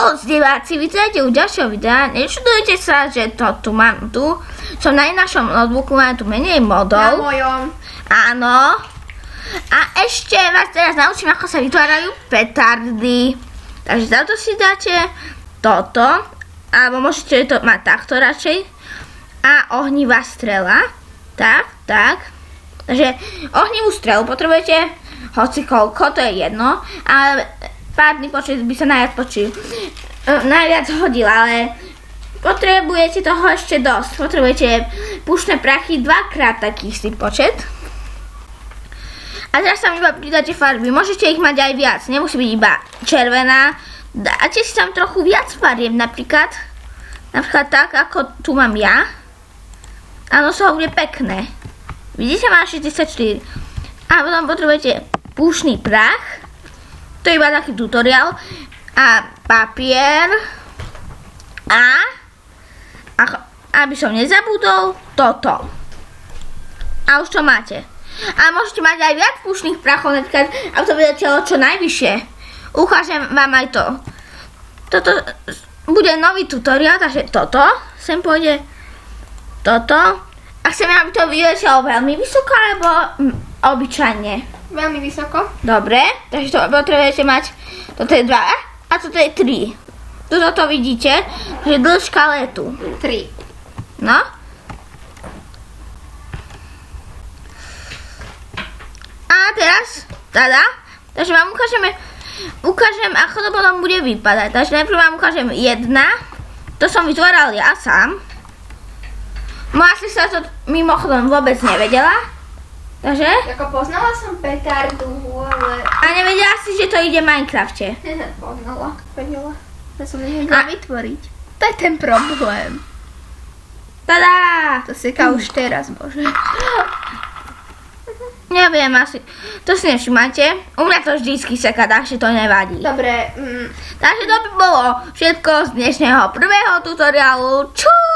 Čus, diváci, vítajte u ďalšieho videa. Nečudujte sa, že to tu mám tu. Som na našom notebooku, mám tu menej modov. Na mojom. Áno. A ešte vás teraz naučím, ako sa vytvárajú petardy. Takže za to si dáte toto. Alebo môžete to mať takto radšej. A ohnivá strela. Tak. Takže ohnivú strelu potrebujete hoci koľko, to je jedno. Ale párny počet by sa najviac hodil, ale potrebujete toho ešte dosť. Potrebujete pušné prachy, dvakrát taký istý počet. A teraz tam iba pridáte farby. Môžete ich mať aj viac, nemusí byť iba červená. Dáte si tam trochu viac farieb, napríklad tak, ako tu mám ja. Áno, to bude pekné. Vidíte, mám 64. A potom potrebujete pušný prach. To je iba taký tutoriál. A papier. A aby som nezabudol, toto. A už to máte. A môžete mať aj viac pušných prachov, napríklad, aby to vyletelo čo najvyššie. Ukážem vám aj to. Toto bude nový tutoriál, takže toto. Sem pôjde toto. A chceme, aby to vyletelo veľmi vysoko, alebo obyčajne. Veľmi vysoko. Dobre, takže to potrebujete mať, toto je 2 a toto je 3. Tuto to vidíte, že dĺžka letu. 3. No. A teraz, takže vám ukážem, ako to potom bude vypadať. Takže najprv vám ukážem 1, to som vytváral ja sám. Moja sestra to mimochodom vôbec nevedela. Takže? Ako poznala som petardu, ale... A nevedela si, že to ide v Minecrafte? Poznala, vedela. To som nevedela vytvoriť. To je ten problém. Tadá! To seká už teraz, bože. Neviem asi. To si nevšimajte. U mňa to vždycky seká, takže to nevadí. Dobre. Takže to by bolo všetko z dnešného prvého tutoriálu. Čau!